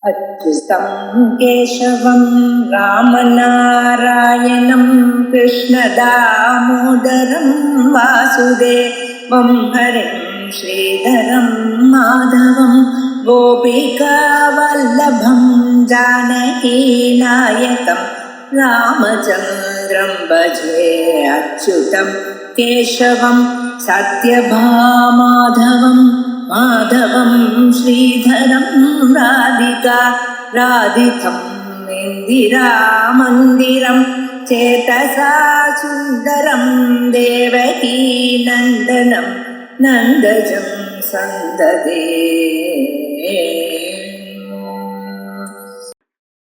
अच्युतं केशवं रामनारायणं कृष्णदामोदरं वासुदेवं हरिं श्रीधरं माधवं गोपिकावल्लभं जानकीनायकं रामचन्द्रं भजे अच्युतं केशवं सत्यभामाधवं माधवं श्रीधरं राधिका राधितं इन्दिरामन्दिरं चेतसा सुन्दरं देवकी नन्दनं नन्दजं सन्ददे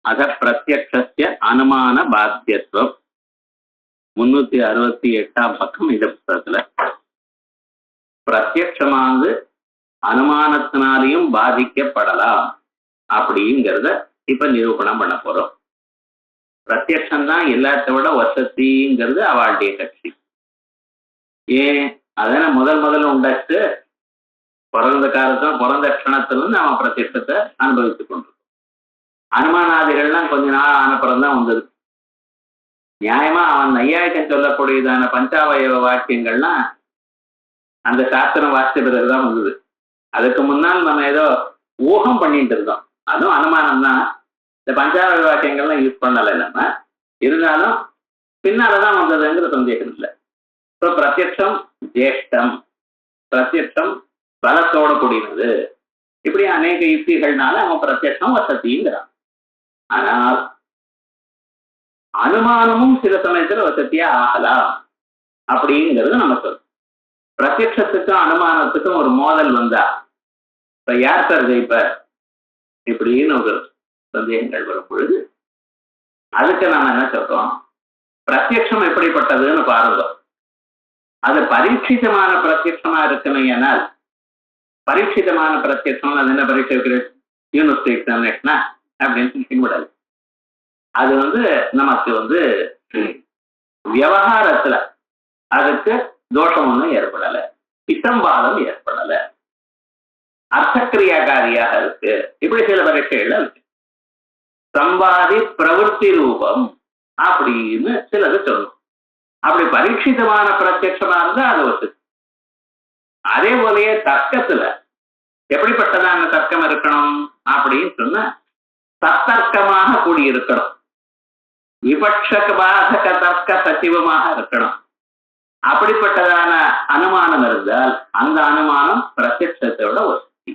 अथ प्रत्यक्षस्य अनुमान बाध्यत्वம் 368 பக்கம் இந்த புத்தகத்துல பிரத்யட்சமானது அனுமானத்தினாலையும் பாதிக்கப்படலாம் அப்படிங்கிறத இப்ப நிரூபணம் பண்ண போறோம். பிரத்யட்சம் தான் எல்லாத்த விட வசதிங்கிறது அவளுடைய கட்சி. ஏன் அதனை முதல்ல உண்டாச்சு பிறந்த காலத்துல பிறந்த க்ஷணத்திலிருந்து அவன் பிரத்யட்சத்தை அனுபவித்துக் கொண்டிருக்கான். அனுமானாதிகள்லாம் கொஞ்ச நாள் ஆனப்புறம் தான் வந்தது. நியாயமா அவன் நையாயிக்கம் சொல்லக்கூடியதான பஞ்சாவயவ வாக்கியங்கள்லாம் அந்த சாஸ்திரம் வாசித்த பிறகுதான் வந்தது. அதுக்கு முன்னால் நம்ம ஏதோ ஊகம் பண்ணிட்டு இருந்தோம். அதுவும் அனுமானம் தான். இந்த பஞ்சாவயவ வாக்கியங்கள்லாம் யூஸ் பண்ணலை நம்ம. இருந்தாலும் பின்னாலதான் வந்ததுங்கிற சந்தேகம் இல்லை. இப்போ பிரத்யட்சம் ஜேஷ்டம், பிரத்யட்சம் பலத்தோட கூடியது, இப்படி அநேக யுக்திகள்னால அவன் பிரத்யட்சம் வசதிங்கிறான். ஆனால் அனுமானமும் சில சமயத்துல வசதியா ஆகலாம் அப்படிங்கிறது நம்ம சொல்றோம். பிரத்யட்சத்துக்கும் அனுமானத்துக்கும் ஒரு மோதல் வந்தா இப்ப யார் சார் ஜெயிப்பார் இப்படின்னு ஒரு சந்தேகங்கள் வரும் பொழுது அதுக்கு நாம என்ன சொல்றோம், பிரத்யட்சம் எப்படிப்பட்டதுன்னு பாருங்க. அது பரீட்சிதமான பிரத்யட்சமா இருக்கணும். ஏனால் பரீட்சிதமான பிரத்யட்சம் அது என்ன பரீட்சை இருக்கிறது, யூனிவர்சிட்டி எக்ஸாமினேஷனா அப்படின்னு சொல்லி விடாது. அது நமக்கு விவகாரத்துல அதுக்கு தோஷம் ஒன்றும் ஏற்படலை, இசம்பாதம் ஏற்படலை, அர்த்தக்கிரியாகாரியாக இருக்கு. இப்படி சில பரீட்சைகள் இருக்கு. சம்பாதி பிரவருத்தி ரூபம் அப்படின்னு சிலது சொல்லணும். அப்படி பரீட்சிதமான பிரத்யட்சமா இருந்தா அது வசதி. அதே போலயே தர்க்கத்துல எப்படிப்பட்டதான தர்க்கம் இருக்கணும் அப்படின்னு சொன்னா சத்தர்க்கமாக கூடியிருக்கணும். விபட்ச பாதக தர்க்க சச்சிவமாக இருக்கணும். அப்படிப்பட்டதான அனுமானம் இருந்தால் அந்த அனுமானம் பிரத்யட்சத்தோட வசதி.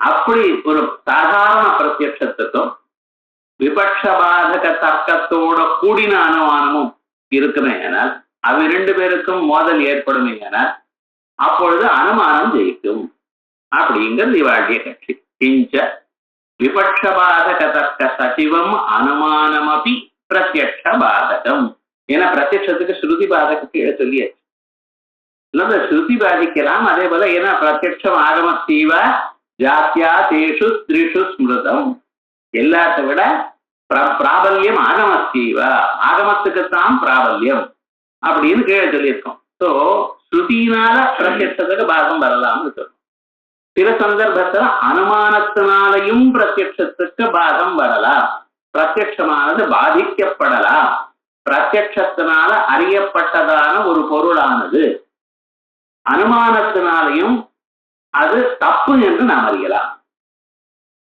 அப்படி ஒரு சாதாரண பிரத்யட்சத்துக்கும் விபட்ச பாதக தர்க்கத்தோட கூடின அனுமானமும் இருக்குமே ஆனால் அவை 2 பேருக்கும் மோதல் ஏற்படுமே ஆனால் அப்பொழுது அனுமானம் ஜெயிக்கும் அப்படிங்கிறது இவாழ்கிய கட்சி. கிஞ்ச விபட்சபாதக தர்க்க சச்சிவம் அனுமானம் அப்படி பிரத்யட்ச பாதகம். ஏன்னா பிரத்யட்சத்துக்கு ஸ்ருதி பாதகத்துக்கு கீழே சொல்லியாச்சு. இல்ல ஸ்ருதி பாதிக்கலாம். அதே போல ஏன்னா பிரத்யட்சம் ஆகமத்தீவ ஜாத்தியா தேஷு ஸ்திரிஷு ஸ்மிருதம். எல்லாத்த விட பிராபல்யம் ஆகமத்தீவ, ஆகமத்துக்குத்தான் பிராபல்யம் அப்படின்னு கீழே சொல்லியிருக்கோம். ஸோ ஸ்ருதினால பிரத்யட்சத்துக்கு பாகம் வரலாம்னு சொல்றோம். சில சந்தர்ப்பத்துல அனுமானத்தினாலையும் பிரத்யட்சத்துக்கு பாகம் வரலாம். பிரத்யட்சமானது பாதிக்கப்படலாம். பிரத்யட்சத்தினால அறியப்பட்டதான ஒரு பொருளானது அனுமானத்தினாலையும் அது தப்பு என்று நாம் அறியலாம்.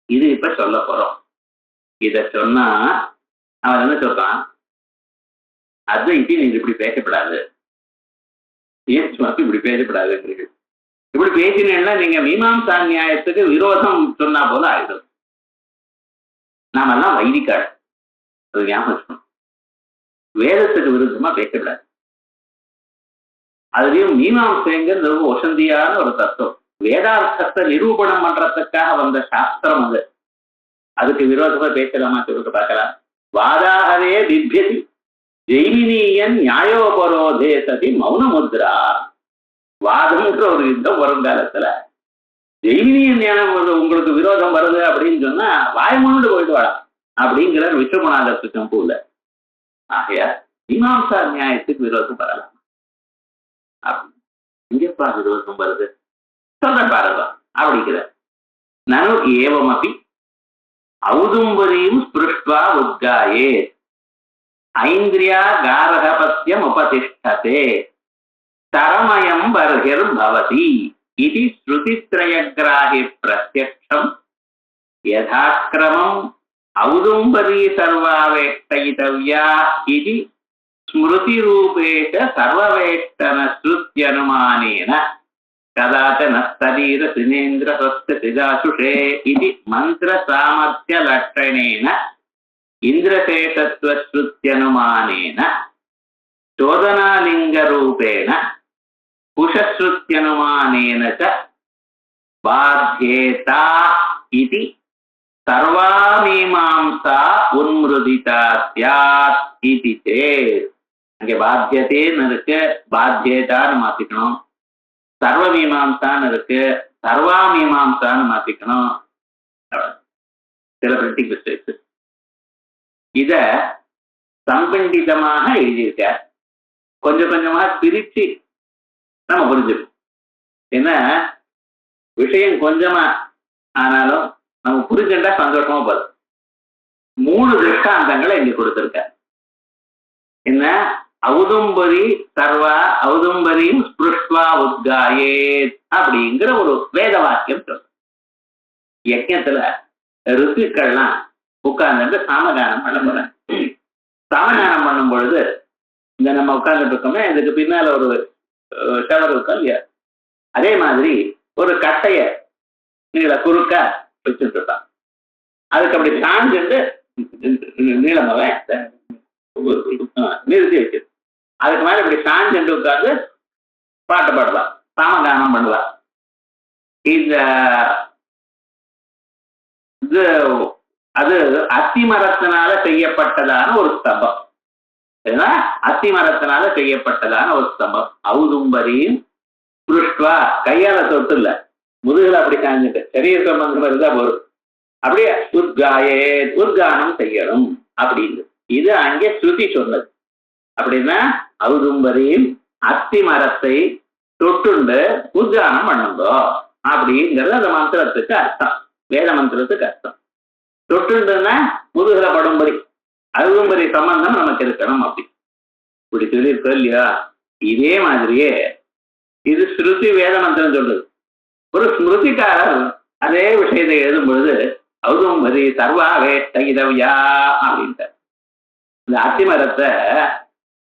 இது இப்ப சொல்ல போறோம். இத சொன்னா அவன் என்ன சொல்றான், அத்வைதி நீங்க இப்படி பேசப்படாது, ஏன் இப்படி பேசப்படாது, இப்படி பேசினேன்னா நீங்க மீமாம்சா நியாயத்துக்கு விரோதம் சொன்னா போல ஆயிடும். நாமெல்லாம் வைதிகாள், அது ஞாபகம். வேதத்துக்கு விருத்தமா பேசப்படாது. அதுலயும் மீமாம்சைங்கிறது ரொம்ப வசந்தியான ஒரு தத்துவம். வேதார்த்தத்தை நிரூபணம் பண்றதுக்காக வந்த சாஸ்திரம் அது. அதுக்கு விரோதமா பேசலாமா சொல்லிட்டு பார்க்கலாம். வாதாகவே திவ்யதி ஜெய்மினியன் நியாயோபரோதே சதி மௌன முத்ரா. வாதம்ன்ற ஒரு யுத்தம் வருங்காலத்துல ஜெய்மினியன் ஞானம் உங்களுக்கு விரோதம் வருது அப்படின்னு சொன்னா வாய்மூண்டு போயிட்டு வாழலாம் அப்படிங்கிற விஸ்வநாதத்து சம்பூல. ஆகையா மீமாம்சா நியாயத்துக்கு விரோதம் வரலாம். இங்கப்பா விரோதம் வருது சொல்ற பாருங்க அப்படிங்கிற. நனு ஏவமபி ஔதும்பரியும் ஸ்பிருஷ்ட்வா உத்காயே ஐந்திரியா காரகபத்தியம் உபதிஷ்டதே தரமயம் பர்ஹிர் பவதி இது ஸ்ருதித்ரயக்ராஹி பிரத்யக்ஷம் யதாக்ரமம் ஔதும்பரி சர்வாவேஷ்டயிதவ்யா இது ஸ்மிருதி ரூபேஷ சர்வவேஷ்டன ஸ்ருத்யனுமானேன கதாச்சன ஸ்தரீர சினேந்திர ஸ்வஸ்த சிதாசுஷே இது மந்திர சாமர்த்திய லட்சணேன இந்திரசேஷத்வ ஸ்ருத்யனுமானேன சோதனாலிங்க ரூபேண குஷஸ்ருத்யனுமானேன ச பாத்யேதா இது சர்வாமீமாம்சா உன்மிருதிதா ஸ்யாத் இது சேத். அங்கே பாத்தியத்தேன்னு இருக்கு, பாத்தியேதான்னு மாத்திக்கணும். சர்வமீமாம்சான்னு இருக்கு, சர்வாமீமாம்சான்னு மாத்திக்கணும். சில பிரிண்டிங் மிஸ்டேக்ஸ். இத சம்பிண்டிதமாக எழுதியிருக்க, கொஞ்சம் கொஞ்சமா பிரிச்சு நம்ம புரிஞ்சுக்கணும். என்ன விஷயம் கொஞ்சமா ஆனாலும் நம்ம புரிஞ்சுட்டா சந்தோஷமா போதும். 3 திருஷ்டாந்தங்களை இங்க கொடுத்திருக்க. என்ன ஔதும்பரி சர்வா ஔதும்பரியும் ஸ்பிருஷ்ட்வா உத்காயே அப்படிங்கிற ஒரு வேத வாக்கியம் சொல்ற. யஜ்ஞத்துல ருத்துக்கள்லாம் உட்கார்ந்து சாமகானம் பண்ண போறேன். சாமகானம் பண்ணும் பொழுது இந்த நம்ம உட்கார்ந்துட்டு இருக்கோமே, இதுக்கு பின்னால ஒரு ஷவர் இருக்கும் இல்லையா, அதே மாதிரி ஒரு கட்டைய நீள குறுக்க வச்சுட்டு இருக்கான். அதுக்கு அப்படி சாஞ்சுட்டு நீளமாவே நிறுத்தி வச்சு அதுக்கு மேல இப்படி சாஞ்சுட்டு உட்கார்ந்து பாட்டு பாடுவா, சாமகானம் பண்ணுவா. அது அத்திமரத்தினால செய்யப்பட்டதான ஒரு ஸ்தம்பம். அத்திமரத்தினால செய்யப்பட்டதான ஒரு ஸ்தம்பம். ஔதும்பரியும் புருஷ்வா கையால தொட்டு இல்ல, முதுகுல அப்படி சாஞ்சிட்டு சரீர சம்பந்தம் இருந்தா போதும். அப்படியே உத்காயே உத்கானம் செய்யணும் அப்படின்னு இது அங்கே ஸ்ருதி சொன்னது. அப்படின்னா ஔதும்பரியும் அத்தி மரத்தை தொட்டுண்டு உத்கானம் பண்ணுங்கோ அப்படிங்கிறது அந்த மந்திரத்துக்கு அர்த்தம், வேத மந்திரத்துக்கு அர்த்தம். தொட்டுண்டுன்னா முதுகுல படும்படி ஔதும்பரி சம்பந்தம் நமக்கு இருக்கணும் அப்படி இப்படி சொல்லியிருக்கோம் இல்லையா. இதே மாதிரியே இது ஸ்ருதி வேத மந்திரம் சொல்றது. ஒரு ஸ்மிருதிக்காரர் அதே விஷயத்தை எழுதும் பொழுது ஔதும்பரி சர்வாவேஷ்டயிதவ்யா அப்படின்ட்டு இந்த அத்திமரத்தை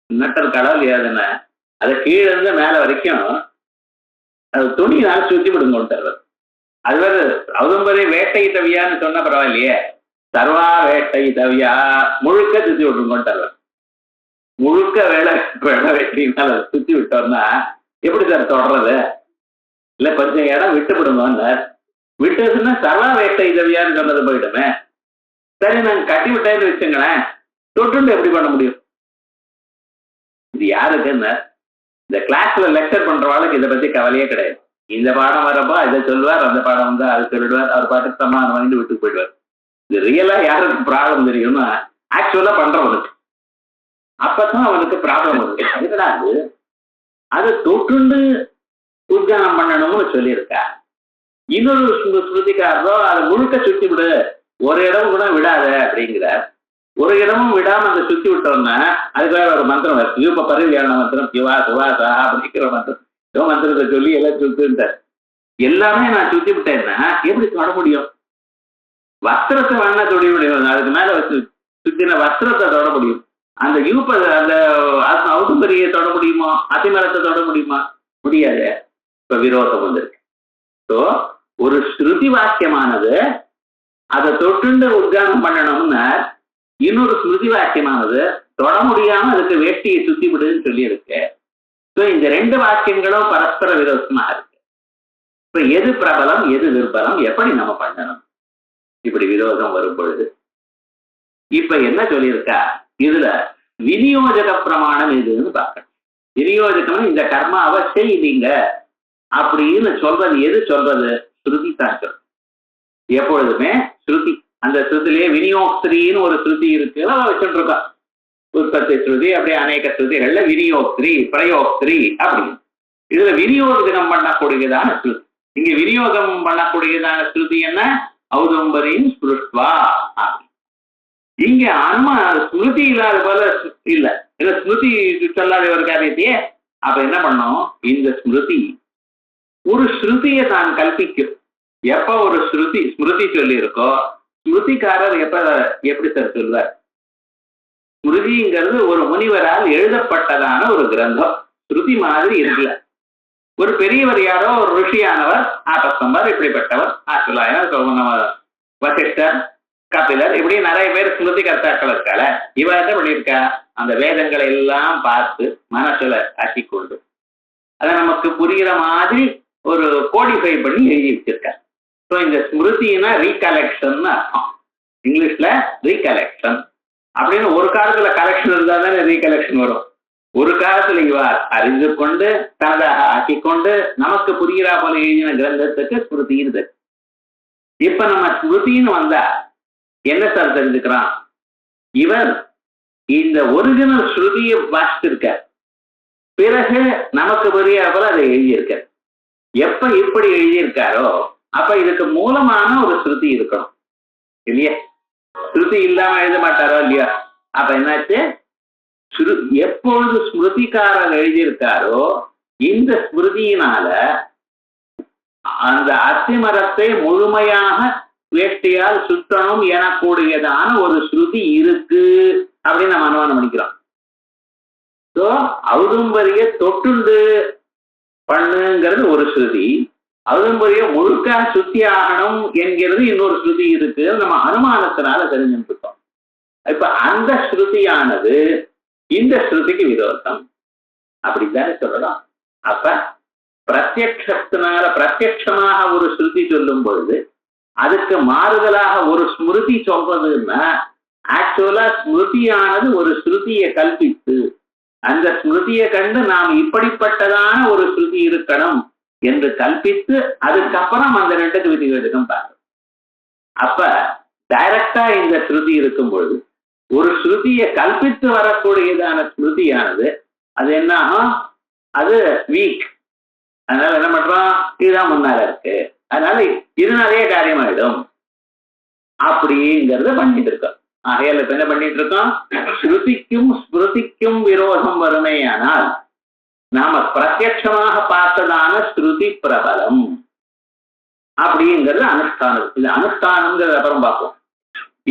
நட்டர் கடவுள் ஏதுன அதை கீழே இருந்து மேல வரைக்கும் அது துணியினால் சுத்தி விடுங்க. அது வேறு ஔதும்பரி வேட்டையிட்டவியான்னு சொன்ன பரவாயில்லையே, சர்வா வேட்டையிட்டவியா முழுக்க சுத்தி விட்டுருங்கோன்ட்டு முழுக்க வேலை வெட்டினால சுத்தி விட்டோம்னா எப்படி சார் தொடர்றது? இல்ல கொஞ்சம் இடம் விட்டுவிடுங்க. விட்டதுன்னா சர்வா வேட்டையிட்டவியான்னு சொன்னது போயிடுமே. சரி நாங்க கட்டி விட்டேன்னு வச்சுங்களேன், தொட்டுண்டு எப்படி பண்ண முடியும்? இது யாருக்குன்னு இந்த கிளாஸ்ல லெக்சர் பண்றவாளுக்கு இதை பத்தி கவலையே கிடையாது. இந்த பாடம் வரப்போ இதை சொல்லுவார், அந்த பாடம் வந்து அது சொல்லிடுவார், அவர் பாட்டுக்கு சமாதானம் வாங்கிட்டு விட்டு போயிடுவார். இது ரியலா யாருக்கு ப்ராப்ளம் தெரியும்னா ஆக்சுவலா பண்றவனுக்கு. அப்பதான் அவனுக்கு ப்ராப்ளம் வருது. எதுனாது அதை தொட்டுண்டு உத்கானம் பண்ணணும்னு சொல்லியிருக்கா. இன்னொரு ஸ்ருதிக்காரரோ அதை முழுக்க சுத்தி விடு, ஒரு இடம் கூட விடாத அப்படிங்கிறார். ஒரு இடமும் விடாம அந்த சுத்தி விட்டோம்னா அதுக்காக ஒரு மந்திரம் வருது, யூப பரிவியான மந்திரம், சிவா சுவாசா அப்படிங்கிற மந்திரம். மந்திரத்தை சொல்லி எல்லாம் சுத்துட்டார். எல்லாமே நான் சுத்தி விட்டேன்னா எப்படி தொட முடியும்? வஸ்திரத்தை வேணா தொட முடியும், அதுக்கு மேல வச்சு சுத்தின வஸ்திரத்தை தொட முடியும். அந்த யூப்ப அந்த ஔதும்பரியை தொட முடியுமோ? அத்திமரத்தை தொட முடியுமா? முடியாது. இப்ப விரோதம் வந்திருக்கு. ஸோ ஒரு ஸ்ருதி வாக்கியமானது அதை தொட்டுண்டு உத்கானம் பண்ணணும்னா இன்னொரு ஸ்மிருதி வாக்கியமானது தொட முடியாம அதுக்கு வேட்டியை சுத்தி விடுன்னு சொல்லி இருக்கு. ஸோ இந்த 2 வாக்கியங்களும் பரஸ்பர விரோதமா இருக்கு. இப்ப எது பிரபலம் எது துர்பலம், எப்படி நம்ம பண்ணணும்? இப்படி விரோதம் வரும் பொழுது இப்ப என்ன சொல்லியிருக்கா, இதுல விநியோஜக பிரமாணம் எதுன்னு பார்க்கணும். விநியோஜகம் இந்த கர்மாவை செய்வீங்க அப்படின்னு சொல்றது எது சொல்றது? ஸ்ருதி தான் சொல்றது. எப்பொழுதுமே ஸ்ருதி, அந்த ஸ்ருதிலேயே விநியோக்திரின்னு ஒரு ஸ்ருதி இருக்கு, வச்சுட்டு இருக்கா. உற்பத்தி ஸ்ருதி அப்படியே அநேக ஸ்ருதிகள்ல விநியோக்திரி பிரயோக்திரி அப்படின்னு. இதுல விநியோகம் பண்ணக்கூடியதான ஸ்ருதி. இங்க விநியோகம் பண்ணக்கூடியதான ஸ்ருதி என்ன? ஔதும்பரியும் ஸ்பிருஷ்வா. இங்க ஸ்மிருதி இல்லாத போல இல்ல இல்ல, ஸ்மிருதி சொல்லாத ஒரு காரியத்தையே. அப்ப என்ன பண்ணோம், இந்த ஸ்மிருதி ஒரு ஸ்ருதியை தான் கல்பிக்கும். எப்ப ஒரு ஸ்மிருதி சொல்லி இருக்கோ, ஸ்மிருதிக்காரர் எப்படி சார் சொல்வார்? ஸ்மிருதிங்கிறது ஒரு முனிவரால் எழுதப்பட்டதான ஒரு கிரந்தம். ஸ்ருதி மாதிரி இருக்குல்ல. ஒரு பெரியவர் யாரோ ஒரு ருஷியானவர், ஆபஸ்தம்பர், இப்படிப்பட்டவர், ஆசுலாயர், வசிஷ்டர், கபிலர், இப்படி நிறைய பேர் ஸ்மிருதி கர்த்தாக்கள் இருக்கால. இவ என்ன பண்ணியிருக்கா, அந்த வேதங்களை எல்லாம் பார்த்து மனசுல ஆக்கிக்கொண்டு அதை நமக்கு புரிகிற மாதிரி ஒரு கோடிஃபை பண்ணி எழுதி வச்சிருக்க. ஸோ இந்த ஸ்மிருதினா ரீகலெக்ஷன் அர்த்தம். இங்கிலீஷ்ல ரீகலெக்ஷன் அப்படின்னு. ஒரு காலத்துல கலெக்ஷன் இருந்தா தானே ரீகலெக்ஷன் வரும். ஒரு காலத்துல இவ அறிந்து கொண்டு தனதாக ஆக்கிக்கொண்டு நமக்கு புரிகிறா போல எழுதின கிரந்தத்துக்கு ஸ்மிருதி இருக்கு. இப்ப நம்ம ஸ்மிருதின்னு வந்தா என்ன சார் தெரிஞ்சுக்கிறான், இவர் இந்த ஒரிஜினல் ஸ்ருதியை வாசிச்சிருக்க, பிறகு நமக்கு புரியா போல அதை எழுதியிருக்க. எப்ப இப்படி எழுதியிருக்காரோ அப்ப இதுக்கு மூலமான ஒரு ஸ்ருதி இருக்கணும் இல்லையா? ஸ்ருதி இல்லாம எழுத மாட்டாரோ இல்லையா? அப்ப என்னாச்சு, எப்பொழுது ஸ்மிருதிக்காரர் எழுதியிருக்காரோ இந்த ஸ்மிருதியினால அந்த அத்திமரத்தை முழுமையாக வேஷ்டியால் சுத்தணும் எனக்கூடியதான ஒரு ஸ்ருதி இருக்கு அப்படின்னு நம்ம அனுமானம் பண்ணிக்கிறோம். ஸோ ஔதும்பரிய தொட்டுண்டு பண்ணுங்கிறது ஒரு ஸ்ருதி, ஔதும்பரிய முழுக்க சுத்தி ஆகணும் என்கிறது இன்னொரு ஸ்ருதி இருக்கு. நம்ம அனுமானத்தினால தெரிஞ்சுட்டு இருக்கோம். இப்ப அந்த ஸ்ருதியானது இந்த ஸ்ருதிக்கு விரோதம் அப்படித்தானே சொல்லலாம். அப்ப பிரத்யட்சமாக ஒரு ஸ்ருதி சொல்லும் பொழுது அதுக்கு மாறுதலாக ஒரு ஸ்மிருதி சொல்றதுன்னா, ஆக்சுவலா ஸ்மிருதியானது ஒரு ஸ்ருதியை கல்பித்து அந்த ஸ்மிருதியை கண்டு நாம் இப்படிப்பட்டதான ஒரு ஸ்ருதி இருக்கணும் என்று கல்பித்து அதுக்கப்புறம் அந்த ரெண்டுக்கு விதிவிலக்கம் பார்க்கணும். அப்ப டைரக்டா இந்த ஸ்ருதி இருக்கும் பொழுது ஒரு ஸ்ருதியை கல்பித்து வரக்கூடியதான ஸ்மிருதியானது அது என்ன ஆகும், அது வீக். அதனால என்ன பண்றோம், இதுதான் முன்னால இருக்கு, அதனால இதனாலேயே காரியமாயிடும் அப்படிங்கிறத பண்ணிட்டு இருக்கோம். ஆகையால என்ன பண்ணிட்டு இருக்கோம், ஸ்ருதிக்கும் ஸ்மிருதிக்கும் விரோதம் வறுமையானால் நாம பிரத்யட்சமாக பார்த்ததான ஸ்ருதி பிரபலம் அப்படிங்கிறது அனுஷ்டானம். இது அனுஷ்டானம்ங்கிறது அப்புறம் பார்ப்போம்.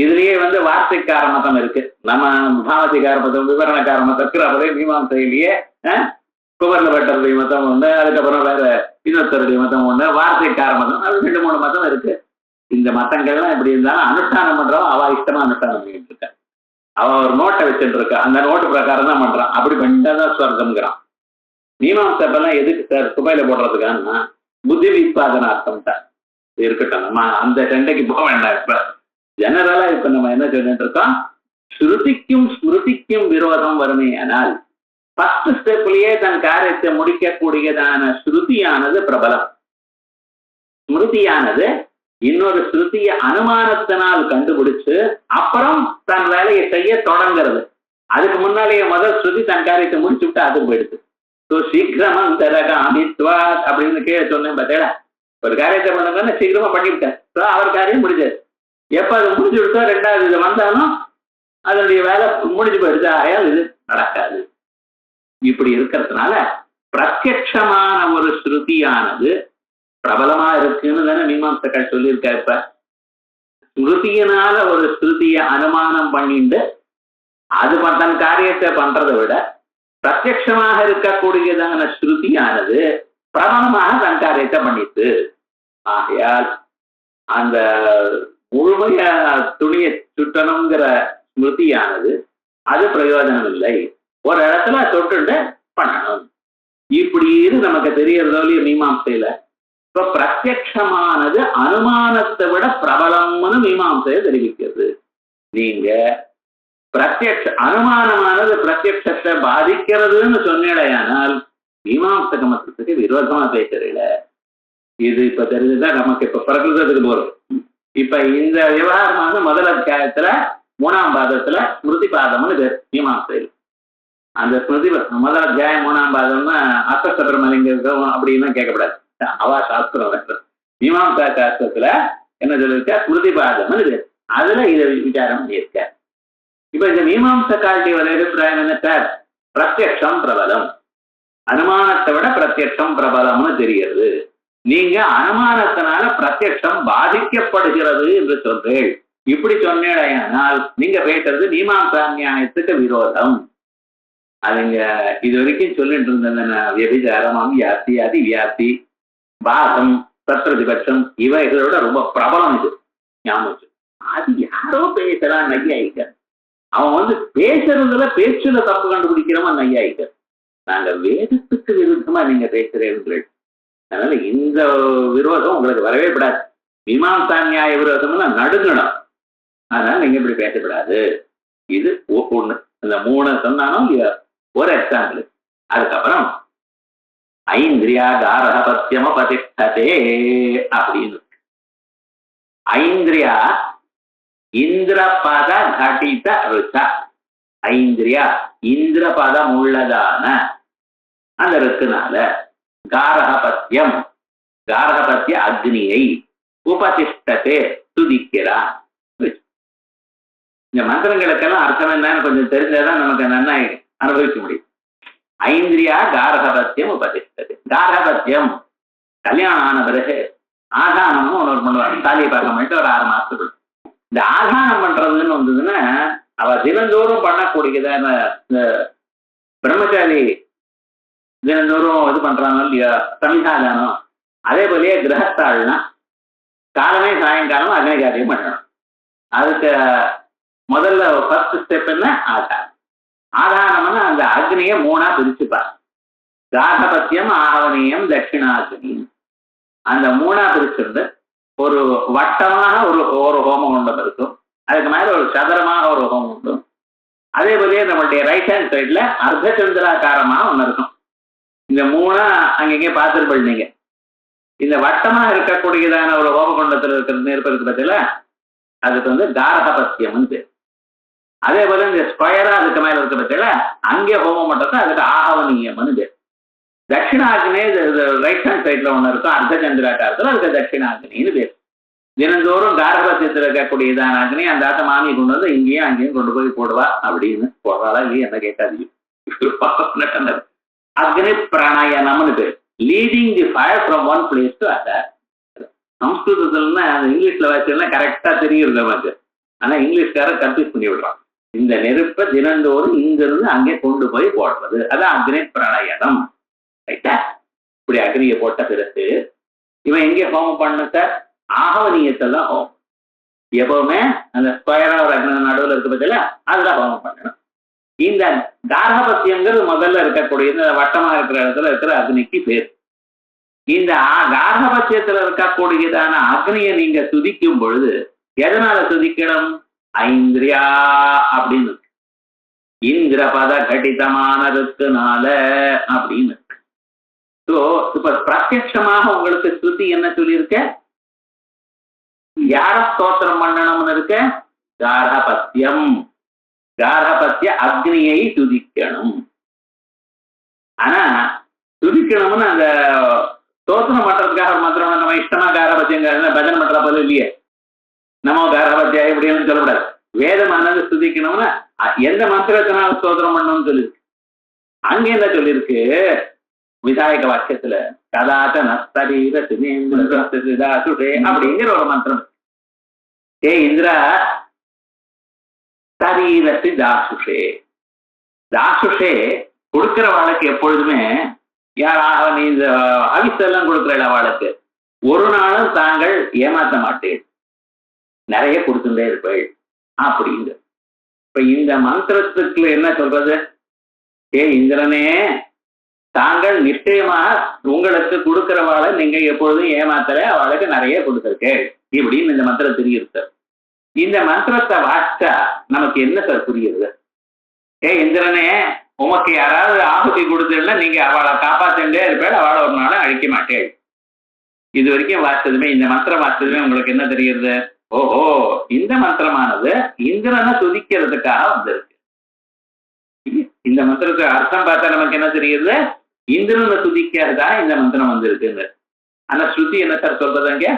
இதுலயே வார்த்தைக்கார மதம் இருக்கு. நம்ம பாவத்திகார மதம், விவரணக்கார மதம், மீமாசையிலேயே குவர்ணபட்டருடைய மதம் ஒண்ணு, அதுக்கப்புறம் வேற இன்னொருத்தருடைய மதம் ஒண்ணு, வார்த்தைக்கார மதம், அது 2-3 மதம் இருக்கு. இந்த மதங்கள்லாம் எப்படி இருந்தாலும் அனுஷ்டானம் பண்றவன் அவ இஷ்டமா அனுஷ்டானம் பண்ணிட்டு இருக்க. அவ ஒரு நோட்டை வச்சுட்டு இருக்கா, அந்த நோட்டு பிரகாரம் தான் பண்றான். அப்படி பண்ணிட்டாதான் ஸ்வர்க்கம்ங்கிறான். மீமாசைப்பெல்லாம் எதுக்கு சார் சுபையில போடுறதுக்கான்னா புத்தி விற்பாதனார்த்தம் தான் இருக்கட்டும். நம்ம அந்த சண்டைக்கு போக வேண்டாம். இப்ப ஜெனரலா இப்ப நம்ம என்ன சொல்லிட்டு இருக்கோம், ஸ்ருதிக்கும் ஸ்மிருதிக்கும் விரோதம் வறுமையானால் ஃபர்ஸ்ட் ஸ்டெப்லயே தன் காரியத்தை முடிக்கக்கூடியதான ஸ்ருதியானது பிரபலம். ஸ்மிருதியானது இன்னொரு ஸ்ருதியை அனுமானத்தினால் கண்டுபிடிச்சு அப்புறம் தன் வேலையை செய்ய தொடங்கிறது. அதுக்கு முன்னாலேயே முதல் ஸ்ருதி தன் காரியத்தை முடிச்சு விட்டு அதுக்கு போயிடுது. சீக்கிரமந்தரகாமித்வா அப்படின்னு கீழே சொன்னேன் பார்த்தேடா, ஒரு காரியத்தை பண்ணுங்கன்னா சீக்கிரமா பண்ணிவிட்டேன். அவர் காரியம் முடிஞ்சது. எப்ப அது முடிஞ்சு விட்டோ ரெண்டாவது இது வந்தாலும் அதனுடைய வேலை முடிஞ்சு போயிடுது. ஆகையால் இது நடக்காது. இப்படி இருக்கிறதுனால பிரத்யட்சமான ஒரு ஸ்ருதியானது பிரபலமா இருக்குன்னு தானே மீமாம்சகர் சொல்லியிருக்கா. இப்ப ஸ்மிருதியினால ஒரு ஸ்ருதியை அனுமானம் பண்ணிட்டு அது தன் காரியத்தை பண்றதை விட பிரத்யட்சமாக இருக்கக்கூடியதான ஸ்ருதியானது பிரபலமாக தன் காரியத்தை பண்ணிட்டு, ஆகையால் அந்த முழுமைய துணியை சுட்டணுங்கிற ஸ்மிருதியானது அது பிரயோஜனம் இல்லை. ஒரு இடத்துல தொட்டு பண்ணணும் இப்படின்னு நமக்கு தெரியறதோ இல்லையோ மீமாம்சையில. இப்ப பிரத்யட்சமானது அனுமானத்தை விட பிரபலம்னு மீமாம்சையை தெரிவிக்கிறது. நீங்க அனுமானமானது பிரத்யட்சத்தை பாதிக்கிறதுன்னு சொன்னேடையானால் மீமாம்சக மதத்துக்கு விரோதமா பேசுறீல. இது இப்ப தெரிஞ்சுதான் நமக்கு இப்ப பிரகிருதத்துக்கு போறோம். இப்ப இந்த விவகாரமான முதல் அத்தியாயத்துல 3ஆம் பாதத்துல ஸ்மிருதி பாதம்னு பேர் மீமாம்சையில். அந்த ஸ்மிருதி முதல் அத்தியாயம் 3ஆம் பாதம்னா அர்த்த பிரமலிங்கம் அப்படின்னு கேட்கக்கூடாது. அவா சாஸ்திரம். மீமாம்சா சாஸ்திரத்துல என்ன சொல்லிருக்க ஸ்மிருதிபாதம்னு இருக்கு. அதுல இதை விசாரம் பண்ணியிருக்க. இப்ப இந்த மீமாம்சக்காருடைய ஒரு அபிப்பிராயம் என்ன சார்? பிரத்யக்ஷம் பிரபலம், அனுமானத்தை விட பிரத்யக்ஷம் பிரபலம்னு தெரிகிறது. நீங்க அனுமானத்தினால பிரத்யக்ஷம் பாதிக்கப்படுகிறது என்று சொல்றேன். இப்படி சொன்னேனால் நீங்க பேசுறது மீமாம்சா நியாயத்துக்கு விரோதம். அதுங்க இது வரைக்கும் சொல்லிட்டு இருந்தேன், வியபிச்சாரம், வியாப்தி, அதிவியாப்தி, பாதம், பிரதிபட்சம், இவைகளோட ரொம்ப பிரபலம் இது. ஞாபகம் அது யாரோ பேசலாம் நையாயிக்க. அவன் பேசுறதுல பேச்சுல தப்பு கண்டுபிடிக்கிறவன் நையாயிக்க. நாங்க வேதத்துக்கு விருத்தமா நீங்க பேசுறீர்கள். அதனால இந்த விரோதம் உங்களுக்கு வரவே கூடாது. மீமாம்சா நியாய விரோதம்னா நடுங்கணும். அதனால நீங்க இப்படி பேசக்கூடாது. இது ஒண்ணு. இந்த 3 சொன்னாலும் இல்லையா ஒரு எக்ஸாம்பிள். அதுக்கப்புறம் ஐந்திரியா காரகபத்தியம பதிஷ்டதே அப்படின்னு. ஐந்திரியா இந்திரபத கடித ருச்ச. ஐந்திரியா இந்திரபதம் உள்ளதான அந்த ருக்குனால காரகபத்தியம், காரகபத்திய அக்னியை உபதிஷ்டத்தை துதிக்கிறான். இந்த மந்திரங்களுக்கெல்லாம் அர்த்தம் என்னன்னு கொஞ்சம் தெரிஞ்சாதான் நமக்கு நன்னா அனுபவிக்க முடியும். ஐந்திரியா காரகபத்தியம் உபதிஷ்டது. காரகபத்தியம் கல்யாணம் ஆன பிறகு ஆதானம்னு ஒன்று பண்ணுவாங்க. தாலியை பார்க்க மாட்டு ஒரு 6 மாசத்துக்குள்ள இந்த ஆதானம் பண்றதுன்னு வந்ததுன்னா அவ தினந்தோறும் பண்ணக்கூடியதான இந்த பிரம்மச்சாரி தினந்தோறும் இது பண்றாங்க இல்லையா சமிதாதானம். அதே போலயே கிரகஸ்தாள்னா காலமே சாயங்காலம் அக்னி காரியம் பண்ணணும். அதுக்கு முதல்ல ஃபர்ஸ்ட் ஸ்டெப் என்ன? ஆதானம். ஆதானம்னா அந்த அக்னியை 3ஆ பிரிச்சுப்பார். காரகபத்தியம், ஆகவனியம், தட்சிணாக்னி. அந்த 3ஆ பிரிச்சிருந்து ஒரு வட்டமாக ஒரு ஹோமம் கொண்டு இருக்கும். அதுக்கு மேல ஒரு சதுரமாக ஒரு ஹோமம் உண்டு. அதே போலயே நம்மளுடைய ரைட் ஹேண்ட் சைட்ல அர்த்தச்சந்திராக்காரமாக ஒன்று இருக்கும். இந்த 3ஆ அங்கங்கே பார்த்துருப்பீங்க நீங்க. இந்த வட்டமாக இருக்கக்கூடியதான ஒரு ஹோமகுண்டத்தில் இருக்கிறது இருப்பதுக்கு பத்தில அதுக்கு காரகபத்தியம்னு பேர். அதே போல இந்த ஸ்கொயரா அதுக்கு மேல இருக்க பத்தில அங்கே ஹோமம் பண்றது அதுக்கு ஆகவனியம்னு பேர். தட்சிணாக்னி ரைட் ஹேண்ட் சைட்ல ஒன்று இருக்கும் அர்த்தச்சந்திராக்காரத்தில், அதுக்கு தட்சிணாக்னின்னு பேர். தினந்தோறும் காரகபத்தியத்தில் இருக்கக்கூடியதான அக்னி அந்த ஆட்ட மாமி கொண்டு இங்கேயும் அங்கேயும் கொண்டு போய் போடுவா. அப்படின்னு போடுறாளா இல்லையா என்ன கேட்டாதீங்க. அக்னி பிராணாயானம்னு பேர். Leading the fire from one place to other. சம்ஸ்கிருதத்துலன்னா அந்த இங்கிலீஷ்ல வச்சுன்னா கரெக்டா தெரியுது நமக்கு. ஆனா இங்கிலீஷ்காரர் கன்ஃபியூஸ் பண்ணி விடுறான். இந்த நெருப்பை தினந்தோறும் இங்கிருந்து அங்கே கொண்டு போய் போடுறது அதான் அக்னி பிராணாயானம். ரைட்டா? இப்படி அக்னியை போட்ட பிறகு இவன் எங்கே ஹோமம் பண்ண சார்? ஆகவனியத்தை தான் ஹோமம். எப்பவுமே அந்த ஸ்கொயரா ஒரு அக்னி நடுவில் இருக்க பத்தில அதுதான் ஹோமம் பண்ணணும். இந்த காரகபத்தியங்கிறது முதல்ல இருக்கக்கூடிய இந்த வட்டமா இருக்கிற இடத்துல இருக்கிற அக்னிக்கு பேர். இந்த காரகபத்தியத்துல இருக்கக்கூடியதான அக்னியை நீங்க துதிக்கும் பொழுது எதனால துதிக்கணும்? ஐந்திரியா அப்படின்னு இருக்கு. இந்திரபத கடிதமான இருக்குனால அப்படின்னு இருக்கு. ஸோ இப்ப பிரத்யட்சமாக உங்களுக்கு ஸ்ருதி என்ன சொல்லியிருக்க? யார ஸ்தோத்திரம் பண்ணணும்னு இருக்க? காரகபத்தியம், காரகபத்திய அக்னியை துதிக்கணும். ஆனா துதிக்கணும்னு அந்த ஸ்தோத்திரம் பண்றதுக்காக ஒரு மந்திரம் நம்ம இஷ்டமா காரபத்தியம் பஜனை பண்ற போல இல்லையே. நம்ம காரகபத்தியா இப்படின்னு சொல்லக்கூடாது. வேதமானது துதிக்கணும்னா எந்த மந்திரத்தினால ஸ்தோத்திரம் பண்ணணும்னு சொல்லியிருக்கு. அங்க என்ன சொல்லியிருக்கு? விதாயக வாக்கியத்துல கதாச்ச நஸ்தரீர சினேந்திரே அப்படிங்கிற ஒரு மந்திரம். ஏ இந்திரா சரீரத்து தாசுஷே. தாசுஷே கொடுக்கிற வாழ்க்கை எப்பொழுதுமே யாராக நீ இந்த அவிசெல்லாம் கொடுக்கிற வாழ்க்கை ஒரு நாளும் தாங்கள் ஏமாற்ற மாட்டேன், நிறைய கொடுத்துட்டே இருப்பேள் அப்படிங்க. இப்ப இந்த மந்திரத்துக்கு என்ன சொல்றது? ஏ இந்திரனே, தாங்கள் நிச்சயமாக உங்களுக்கு கொடுக்கிறவாளை நீங்க எப்பொழுதும் ஏமாத்தல, அவளுக்கு நிறைய கொடுத்துருக்கேள் இப்படின்னு இந்த மந்திரம் தெரியுது. இந்த மந்திரத்தை வாசிச்சா நமக்கு என்ன சார் புரியுது? ஏ இந்திரனே, உமக்கு யாராவது ஆபத்தி கொடுத்ததுன்னா நீங்க அவளை காப்பாத்திட்டே இருப்பேள், அவளை ஒரு நாளும் அழிக்க மாட்டேள். இது வரைக்கும் வாசிச்சதுமே இந்த மந்திரம் வாசிச்சதுமே உங்களுக்கு என்ன தெரியுது? ஓஹோ, இந்த மந்திரமானது இந்திரனை துதிக்கிறதுக்காக வந்திருக்கு. இந்த மந்திரத்துக்கு அர்த்தம் பார்த்தா நமக்கு என்ன தெரியுது? இந்திரனை துதிக்கிறதா இந்த மந்திரம் வந்திருக்குங்க. ஆனா ஸ்ருதி என்ன சார் சொல்றது? அங்க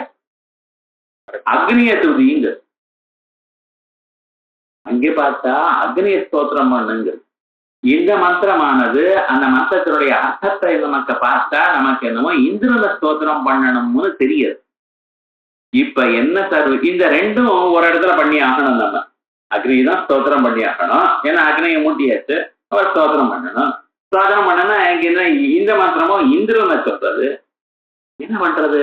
அக்னிய துதிங்க. அங்கே பார்த்தா அக்னிய ஸ்தோத்திரம் பண்ணுங்க. இந்த மந்திரமானது அந்த மந்திரத்தினுடைய அர்த்தத்தை நமக்கு பார்த்தா நமக்கு என்னமோ இந்திரனை ஸ்தோத்திரம் பண்ணணும்னு தெரியாது. இப்ப என்ன சார், இந்த ரெண்டும் ஒரு இடத்துல பண்ணி ஆகணும். நம்ம அக்னி தான் ஸ்தோத்திரம் பண்ணி ஆகணும். ஏன்னா அக்னியை மூட்டியாச்சு, அவர் ஸ்தோத்திரம் பண்ணணும். ஸ்தோத்திரம் பண்ணனா என்ன, இந்த மந்திரமும் இந்திரனை சொல்றது. என்ன பண்றது,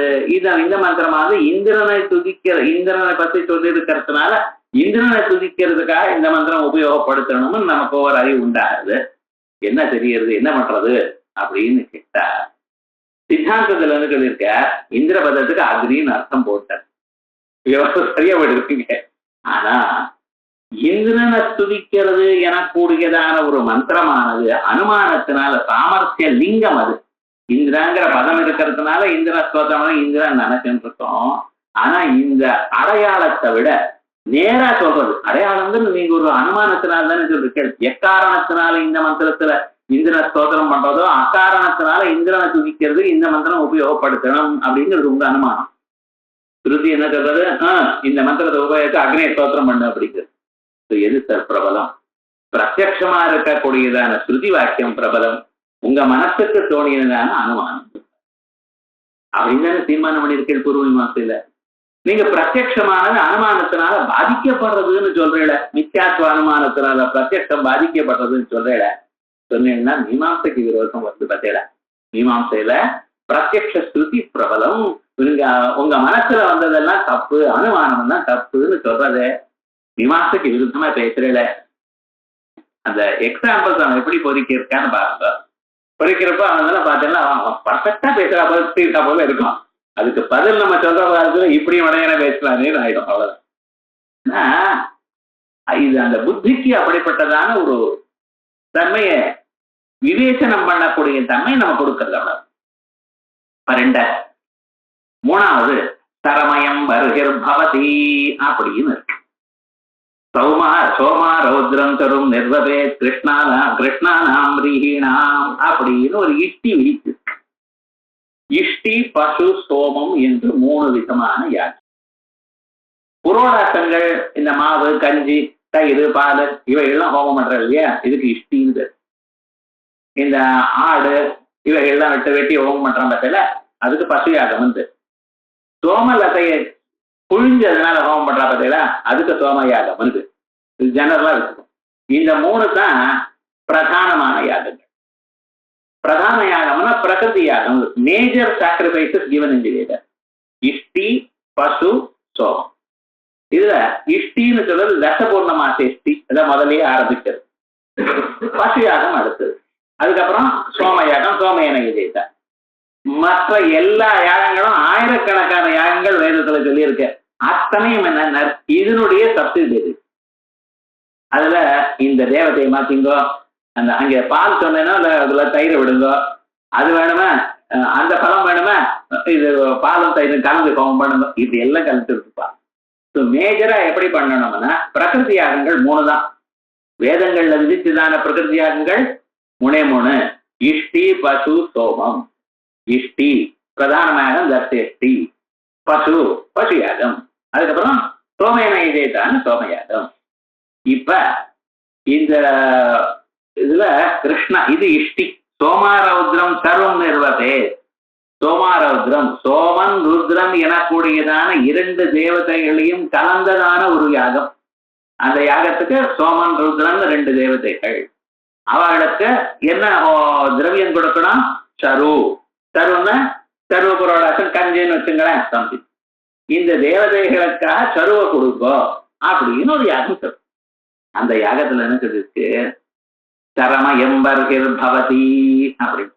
இந்த மந்திரமாவது இந்திரனை துதிக்கிற, இந்திரனை பத்தி சொல்லி இருக்கிறதுனால இந்திரனை துதிக்கிறதுக்காக இந்த மந்திரம் உபயோகப்படுத்தணும்னு நமக்கு ஒரு அறிவு உண்டாகுது. என்ன தெரியறது, என்ன பண்றது அப்படின்னு கேட்டா, சித்தாந்தத்துல இருந்து சொல்லியிருக்க இந்திர பதத்துக்கு அக்னின்னு அர்த்தம் போட்டார். சரியா போயிடுங்க. ஆனா இந்திரனை துதிக்கிறது எனக்கூடியதான ஒரு மந்திரமானது அனுமானத்தினால சாமர்த்திய லிங்கம். அது இந்திரங்கிற பதம் இருக்கிறதுனால இந்திர ஸ்தோத்திரம் இந்திரன் நினைச்சுட்டு இருக்கோம். ஆனா இந்த அடையாளத்தை விட நேரா சொல்றது, அடையாளம் நீங்க ஒரு அனுமானத்தினால தானே சொல்றீங்க. எக்காரணத்தினால இந்த மந்திரத்துல இந்திர ஸ்தோத்திரம் பண்றதோ அக்காரணத்தினால இந்திரனை துதிக்கிறது இந்த மந்திரம் உபயோகப்படுத்தணும் அப்படிங்கிறது உங்க அனுமானம். ஸ்ருதி என்ன சொல்றது, இந்த மந்திரத்தை உபயோகித்து அக்னிய ஸ்தோத்திரம் பண்ணு அப்படிங்கிறது. எது சார் பிரபலம்? பிரத்யட்சமா இருக்கக்கூடியதான ஸ்ருதி வாக்கியம் பிரபலம், உங்க மனசுக்கு தோணியதான அனுமானம் அப்படின்னு தீர்மானம் பண்ணியிருக்கேன் பூர்வ மீமாசையில. நீங்க பிரத்யட்சமானது அனுமானத்தினால பாதிக்கப்படுறதுன்னு சொல்றீல, மித்யாத்வ அனுமானத்தினால பிரத்யட்சம் பாதிக்கப்படுறதுன்னு சொல்றீல, சொன்னீங்கன்னா மீமாசைக்கு விரோதம் வந்து பார்த்தேல. மீமாசையில பிரத்யட்ச ஸ்ருதி பிரபலம், உங்க மனசுல வந்ததெல்லாம் தப்பு, அனுமானம் தான் தப்புன்னு சொல்றது மீமாசைக்கு விருத்தமா பேசுறீல. அந்த எக்ஸாம்பிள்ஸ் அவன் எப்படி பொறிக்கிருக்கான்னு பாருங்க. பொறிக்கிறப்ப அவன் பார்த்தீங்கன்னா அவன் பர்ஃபெக்டா பேசுறா போல இருக்கும். அதுக்கு பதில் நம்ம சொல்ற காலத்துல இப்படியும் உடையான பேசலானே ஆயிடும். அவ்வளவுதான். இது அந்த புத்திக்கு அப்படிப்பட்டதான ஒரு தன்மைய விவேச்சனம் பண்ணக்கூடிய தன்மை நம்ம கொடுக்கறது. அவ்வளவு. ரெண்ட மூணாவது சரமயம் வருகிர் பவதி அப்படின்னு இருக்கு. சோமா ரௌத்ரம் தரும் நிர்வபே கிருஷ்ணானாம் ரீஹீணாம் அப்படின்னு ஒரு இஷ்டி விதிச்சு. இஷ்டி, பசு, சோமம் என்று 3 விதமான யாகம். புரோடாசங்கள் இந்த மாவு, கஞ்சி, தயிர், பால் இவைகள்லாம் ஹோமம் பண்றது இல்லையா, இதுக்கு இஷ்டின்னு. இந்த ஆடு இவைகள்லாம் வெட்டி ஹோமம் பண்றான் பத்தில, அதுக்கு பசு யாகம் வந்து. சோமலத்தையை புழிஞ்சதுனால ஹோமம் பண்றா பத்தில, அதுக்கு சோம யாகம் வந்து. இது ஜெனரலா இருக்கும். இந்த 3 தான் பிரதானமான யாகங்கள். பிரதான யாகம்னா பிரகிருதி யாகம், மேஜர் சாக்ரிஃபைசஸ் கிவன் இன் தி வேதா. இஷ்டி, பசு, சோமம். இதுல இஷ்டின்னு சொல்றது தசபூர்ணமாச இஷ்டி, அதான் முதலே ஆரம்பிக்கிறது. பசு யாகம் அடுத்தது, அதுக்கப்புறம் சோம யாகம், சோமயன விஜயதா. மற்ற எல்லா யாகங்களும் ஆயிரக்கணக்கான யாகங்கள் வேதத்துல சொல்லி இருக்கு. அத்தனையும் என்ன, இதனுடைய சப்சிடரி. அதுல இந்த தேவதையை மாத்திங்கோ, அந்த அங்க பால் சொன்னேன்னா அதுல தயிரை விடுங்கோ, அது வேணுமா, அந்த பழம் வேணுமா, இது பாலும் தயிரும் கலந்து கோபம் பண்ணுங்க, இது எல்லாம் கலந்து இருப்பா. மேஜரா எப்படி பண்ணணும்னா பிரகிருதி யாகங்கள் 3 தான். வேதங்கள்ல விதிச்சதான பிரகிருதி யாகங்கள் 3. இஷ்டி, பசு, சோமம். இஷ்டி பிரதானமாக தர்ஷேஷ்டி, பசு பசு யாகம், அதுக்கப்புறம் சோமேன இதேதான சோமயாகம். இப்ப இந்த இதுல கிருஷ்ணா இது இஷ்டி. சோமாரௌத்ரம் சர்வம் நிர்வதே. சோமாரௌத்ரம், சோமன் ருத்ரன் எனக்கூடியதான 2 தேவதைகளையும் கலந்ததான ஒரு யாகம். அந்த யாகத்துக்கு சோமன் ருத்ரன் 2 தேவதைகள். அவர்களுக்கு என்ன திரவியம் கொடுக்கணும், சரு. சருன்னா சருவ புரோடாசன் கஞ்சின்னு வச்சுங்களேன் தம்பி. இந்த தேவதைகளுக்காக சருவ கொடுப்போம் அப்படின்னு ஒரு யாகம் சொல்லும். அந்த யாகத்துல என்ன சொல்லிருக்கு, சரம எம்பர்கிர் பவதி அப்படின்னு.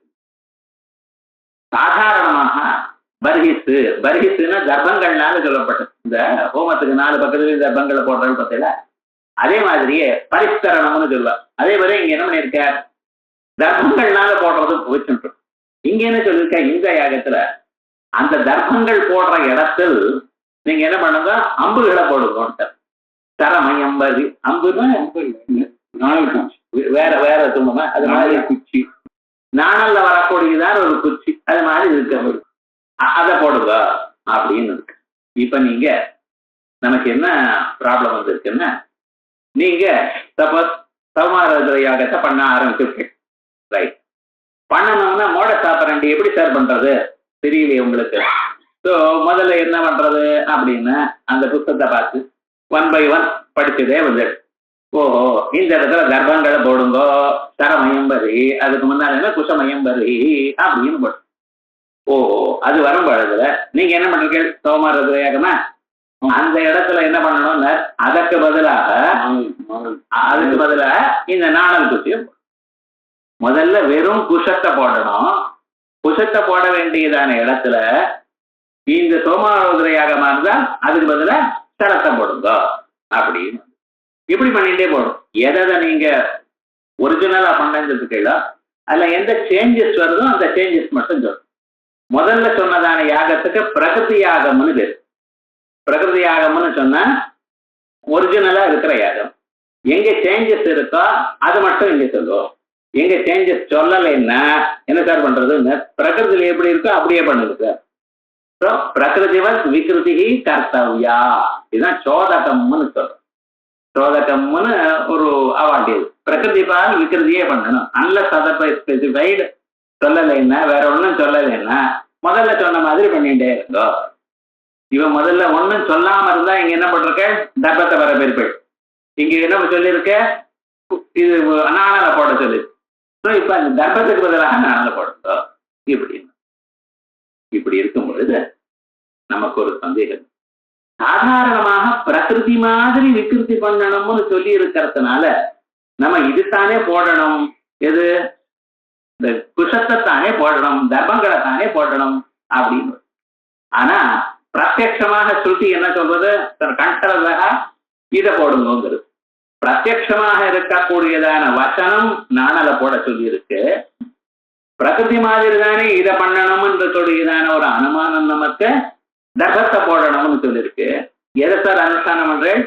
சாதாரணமாக பர்ஹிஸ்னா கர்ப்பங்கள்னால சொல்லப்பட்டது. இந்த ஹோமத்துக்கு 4 பக்கத்துல கர்ப்பங்களை போடுறது பார்த்தீங்களா, அதே மாதிரியே பரிஷ்கரணம்னு சொல்லுவார். அதே மாதிரி இங்க என்ன பண்ணிருக்க, தர்ப்பங்கள்னால போடுறது வச்சுட்டு. இங்க என்ன சொல்லிருக்க, இந்த யாகத்துல அந்த தர்ப்பங்கள் போடுற இடத்தில் நீங்க என்ன பண்ணுங்க, அம்புகளை போடுங்க. சரமயம் பரி, அம்புன்னா வேற வேற சொல்லுமா, அது மாதிரி குச்சி, நாணல்ல வரக்கூடியதான் ஒரு குச்சி, அது மாதிரி இருக்கு, அதை போடுங்க அப்படின்னு இருக்கு. இப்ப நீங்க நமக்கு என்ன ப்ராப்ளம் வந்திருக்குன்னா, நீங்க சப்போஸ் சௌமாரதுர யாகத்தை பண்ண ஆரம்பிச்சிருக்கீங்க, ரைட்? பண்ணணும்னா மோட சாப்பிட்றேன் எப்படி சார் பண்றது தெரியலையே உங்களுக்கு. ஸோ முதல்ல என்ன பண்றது அப்படின்னு அந்த புத்தகத்தை பார்த்து 1 by 1 படிச்சதே வந்து, ஓஹோ இந்த இடத்துல கர்ப்பங்களை போடுங்கோ, சரமயம் பரி, அதுக்கு முன்னால என்ன குஷமயம் பரி அப்படின்னு போடும். ஓஹோ அது வரும் பொழுதுல நீங்க என்ன பண்றீங்க, சோமாரதுர யாகமா அந்த இடத்துல என்ன பண்ணணும்னா அதுக்கு பதிலாக இந்த நாணல் குச்சியும் முதல்ல வெறும் குஷத்தை போடணும். குஷத்தை போட வேண்டியதான இடத்துல இந்த சோமாரோதர யாகமா இருந்தா அதுக்கு பதிலா சரத்தை போடுங்க அப்படின்னு இப்படி பண்ணிட்டே போடும். எதை நீங்க ஒரிஜினலா பண்ணதுல அதுல எந்த சேஞ்சஸ் வருதோ அந்த சேஞ்சஸ் மட்டும் சொல்லும். முதல்ல சொன்னதான யாகத்துக்கு பிரகிருதி யாகம்னு பேரு. பிரகிருதி யாகம்னு சொன்னா ஒரிஜினலா இருக்கிற யாகம். எங்க சேஞ்சஸ் இருக்கோ அது மட்டும் இங்க சொல்லுவோம். எங்க சேஞ்சஸ் சொல்லலைன்னா என்ன சார் பண்றதுன்னு பிரகிருதியில எப்படி இருக்கோ அப்படியே பண்ணுங்க சார். ஸோ பிரகிருதிவத் விகிருதி கர்த்தவ்யா, இதுதான் சோதகம்னு சொல்றோம். சோதகம்னு ஒரு அவார்டு. பிரகிருதி பால் விகிருதியே பண்ணணும். அன்லஸ் அதர் பை ஸ்பெசிஃபைடு சொல்லலைன்னா, வேற ஒன்றும் சொல்லலைன்னா முதல்ல சொன்ன மாதிரி பண்ணிட்டே இருந்தோ. இவன் முதல்ல ஒன்றும் சொல்லாம இருந்தா இங்க என்ன பண்றக்க தர்ப்பத்தை வர பெருப்பேள் இங்க என்ன சொல்லியிருக்க, இது நாணல போட சொல்லி. ஸோ இப்ப அந்த தர்ப்பத்துக்கு பதிலாக நாணல போடுறதோ இப்படி இருக்கும் பொழுது நமக்கு ஒரு சந்தேகம். சாதாரணமாக பிரகிருதி மாதிரி விகிருதி பண்ணணும்னு சொல்லி இருக்கிறதுனால நம்ம இதுதானே போடணும், எது இந்த குஷத்தை தானே போடணும், தர்மங்களை தானே போடணும் அப்படின்னு. ஆனா பிரத்யட்சமாக ஸ்ருதி என்ன சொல்றது, கண்டதாக இதை போடுங்கிறது. பிரத்யட்சமாக இருக்கக்கூடியதான வசனம் நாணல போட சொல்லி இருக்கு. பிரகிருதி மாதிரி தானே இதை பண்ணணும்ன்ற சொல்லியதான ஒரு அனுமானம் நமக்கு தர்ப்பத்தை போடணும்னு சொல்லியிருக்கு. எதை சார் அனுஷ்டானம் பண்றேன்,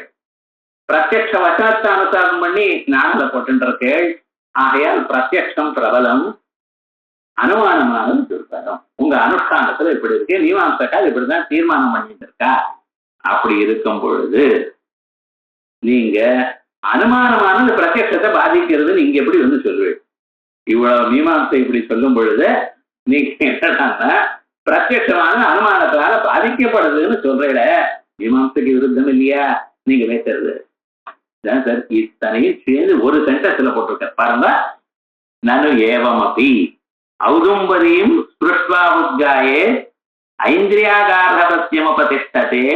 பிரத்யட்ச வசனத்தை அனுசாரம் பண்ணி நாணல போட்டுருக்கேள். ஆகையால் பிரத்யட்சம் பிரபலம், அனுமானமானது சொல்றாரு. உங்க அனுஷ்டானத்துல இப்படி இருக்கு, மீமாம்சக்கா இப்படிதான் தீர்மானம் பண்ணிட்டு இருக்கா. அப்படி இருக்கும் பொழுது நீங்க அனுமானமானது பிரத்யட்சத்தை பாதிக்கிறதுன்னு நீங்க எப்படி வந்து சொல்லுவீங்க? இவ்வளவு மீமாம்சை இப்படி சொல்லும் பொழுது நீங்க என்னன்னா பிரத்யட்சமான அனுமானத்தினால பாதிக்கப்படுதுன்னு சொல்றீட. மீமாம்சைக்கு விருத்தம் இல்லையா நீங்க பேசுறது? சார் இத்தனையும் சேர்ந்து ஒரு சென்டென்ஸ்ல போட்டிருக்க பாருங்க. நனு ஏவமபி ஔதும்பரியும் ஸ்பிருஷ்வா உத்காயே ஐந்திரியாகார்ஹபத்யமுபதிஷ்டதே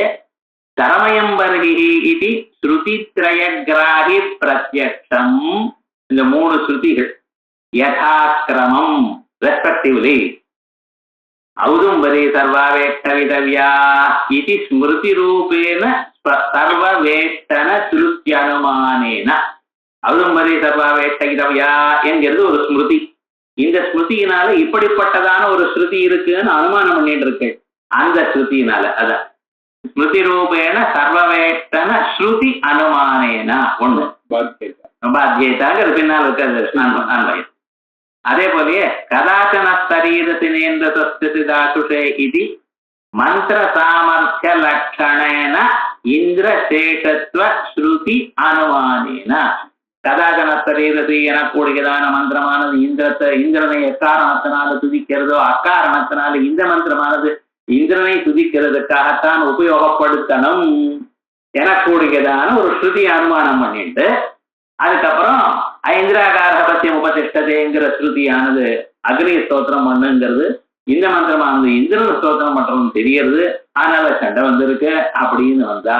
சரமயம் பர்ஹி இது ஸ்ருதித்ரயக்ராஹி பிரத்யக்ஷம். இந்த 3 ஸ்ருதிகள் யதாக்கிரமம் ரெஸ்பெக்டிவ்லி ஔதும்பரி சர்வாவேஷ்டவிதவ்யா இது ஸ்மிருதி ரூபேன சர்வவேஷ்டன ஸ்ருத்யனுமானேன. ஔதும்பரி சர்வாவேஷ்டவிதவ்யா என்கிறது ஒரு ஸ்மிருதி. இந்த ஸ்மிருதியினால இப்படிப்பட்டதான ஒரு ஸ்ருதி இருக்குன்னு அனுமானம் பண்ணிட்டு இருக்கு. அந்த ஸ்ருதியினால அதான் ஸ்மிருதி ரூபேன சர்வவேஷ்டன ஸ்ருதி அனுமானேன ஒண்ணு பாத்தியதாங்க பின்னால் இருக்கிறது. அதே போலயே கதாச்சன சரீரசினேந்திரசுஷே இது மந்திர சாமர்த்திய லட்சணேன இந்திரசேஷத்துவ ஸ்ருதி அனுமானேன. கதாச்சன சரீரசி எனக்கூடியதான மந்திரமானது இந்திரனை எக்காரணத்தினால துதிக்கிறதோ அக்காரணத்தினால இந்த மந்திரமானது இந்திரனை துதிக்கிறதுக்காகத்தான் உபயோகப்படுத்தணும் எனக்கூடியதான ஒரு ஸ்ருதி அனுமானம் பண்ணிட்டு அதுக்கப்புறம் ஐந்திராகாரபத்தியம் உபதிஷ்டதேங்கிற ஸ்ருதியானது அக்னி ஸ்தோத்திரம் பண்ணுங்கிறது, இந்த மந்திரமானது இந்திரன் ஸ்தோத்திரம் பண்றதுன்னு தெரியறது. அதனால சண்டை வந்திருக்கு அப்படின்னு வந்தா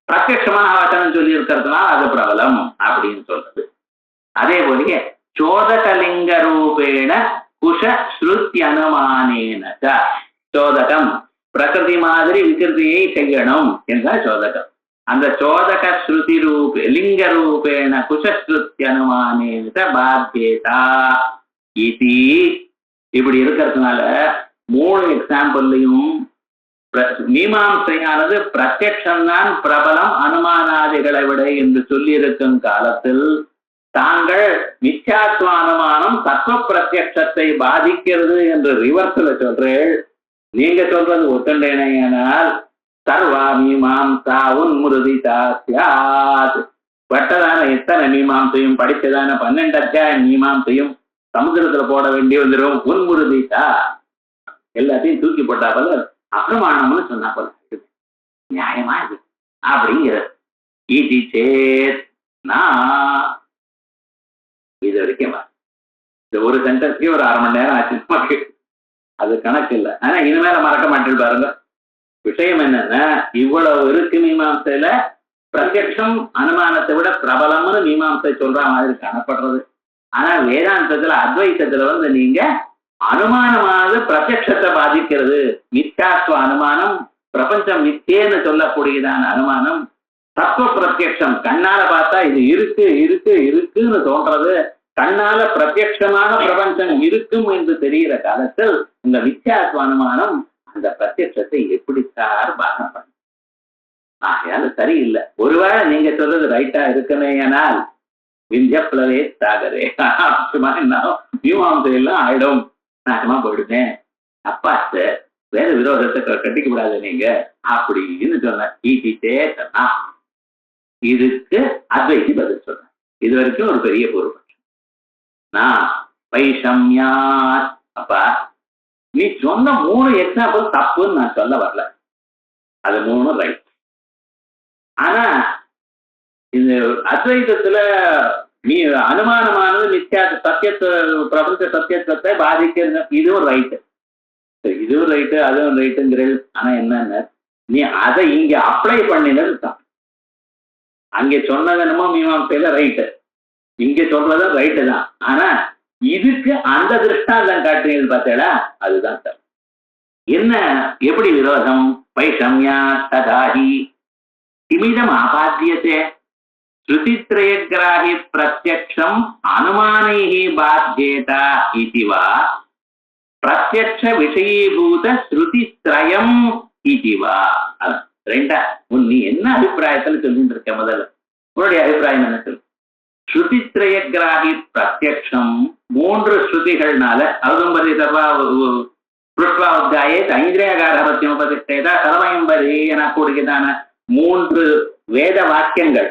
பிரத்யட்சமாக வச்சனம் சொல்லி இருக்கிறதுனால அது பிரபலம் அப்படின்னு சொல்றது. அதே போலயே சோதகலிங்க ரூபேண குஷ ஸ்ருதி அனுமானேன சோதகம் பிரகிருதி மாதிரி விகிருதியை செய்யணும் என்றால் சோதகம். அந்த சோதக ஸ்ருதி ரூபே லிங்க ரூபேண குஷஸ்ருதி அனுமானேன பாத்தியதா இது. இப்படி இருக்கிறதுனால 3 எக்ஸாம்பிள்லையும் மீமாம்சையானது பிரத்யட்சம்தான் பிரபலம் அனுமானாதிகளை விட என்று சொல்லி இருக்கும் காலத்தில் தாங்கள் மித்யாத்வ அனுமானம் தத்துவ பிரத்யட்சத்தை பாதிக்கிறது என்று ரிவர்ஸ்ல சொல்றேன். நீங்க சொல்றது ஒத்தண்டேனால் சர்வா மீமாம்சா உன்முருதிதா சியாத். பட்டதான எத்தனை மீமாம்சையும் படிச்சதான 12 அத்தியாயம் மீமாம்சையும் சமுத்திரத்துல போட வேண்டி வந்துடும். உன்முருதிதா எல்லாத்தையும் தூக்கி போட்டா போல அப்பிரமாணம்னு சொன்னா போல நியாயமா இது அப்படிங்கிறது. இது சேத் நான் இது வரைக்கும் இந்த ஒரு சென்டென்ஸ்க்கே ஒரு 1/2 மணி நேரம் ஆச்சு. அது கணக்கு இல்லை. ஆனா இனிமேல மறக்க மாட்டேன் பாருங்க. விஷயம் என்னன்னா இவ்வளவு இருக்கு மீமாம்சையில. பிரத்யக்ஷம் அனுமானத்தை விட பிரபலம்னு மீமாம்சை சொல்ற மாதிரி காணப்படுறது. ஆனா வேதாந்தத்துல அத்வைத்தத்துல நீங்க அனுமானமானது பிரத்யக்ஷத்தை பாதிக்கிறது. மித்யாத்வ அனுமானம், பிரபஞ்சம் மித்தேன்னு சொல்லக்கூடியதான அனுமானம், தத்துவ பிரத்யக்ஷம் கண்ணால பார்த்தா இது இருக்கு இருக்கு இருக்குன்னு தோன்றது. கண்ணால பிரத்யட்சமாக பிரபஞ்சம் இருக்கும் என்று தெரிகிற காலத்தில் இந்த மித்யாத்வ அனுமானம் அந்த பிரத்யட்சத்தை எப்படி சார் பாகம் பண்ண ஆகையால சரியில்லை. ஒருவேளை நீங்க சொல்றது ரைட்டா இருக்குமேயானால் விந்தியப்ளவே சாகரே மீமாம்சை எல்லாம் ஆயிடும், நாசமா போயிடுவேன். அப்பா சார் வேற விரோதத்தை கட்டிக்க கூடாது நீங்க அப்படின்னு சொன்ன சொன்னா இதுக்கு அத்வைதி பதில் சொன்ன. இது வரைக்கும் ஒரு பெரிய பூர்வபட்சம். நான் வைஷம்யா அப்பா நீ சொன்ன 3 எக்ஸாம்பிள் தப்புன்னு நான் சொல்ல வரல. அது 3 ரைட். ஆனா இந்த அத்வைதத்துல நீ அனுமானமானது மித்யா சத்தியத்துவ பிரபஞ்ச சத்தியத்துவத்தை பாதிக்கிறது, இதுவும் ரைட்டு. இதுவும் ரைட்டு அதுவும் ரைட்டுங்கிறது. ஆனா என்னன்னு நீ அதை இங்க அப்ளை பண்ணினது தான். அங்க சொன்னது என்னமோ மீமாம்சையில ரைட்டு, இங்க சொல்றதும் ரைட்டு தான். ஆனா இதுக்கு அந்த திருஷ்டாந்தம் காட்டுறது பார்த்தேடா அதுதான் சார். என்ன எப்படி விரோதம்? வைஷம்யா ததாஹி இமிதம் ஆபாத்தியதே ஸ்ருதித்ரயக்ராஹி பிரத்யக்ஷம் அனுமானைஹி பாத்யேதா இதி வா பிரத்யக்ஷ விஷயீபூத ஸ்ருதித்ரயம் இதி வா. ரெண்டா நீ என்ன அபிப்பிராயத்தில் சொல்லிட்டு இருக்க? முதல்ல உன்னுடைய அபிப்பிராயம் என்ன சொல்லு. ஸ்ருதித்ரயக்ராஹி பிரத்யக்ஷம் 3 ஸ்ருதிகள்னால அவதும்பரி சர்வா புஷ்பாவத்தியாயே ஐந்திரேகாரபத்தியோபதிஷ்டேதா சர்வயம்பரி என கூடியதான 3 வேத வாக்கியங்கள்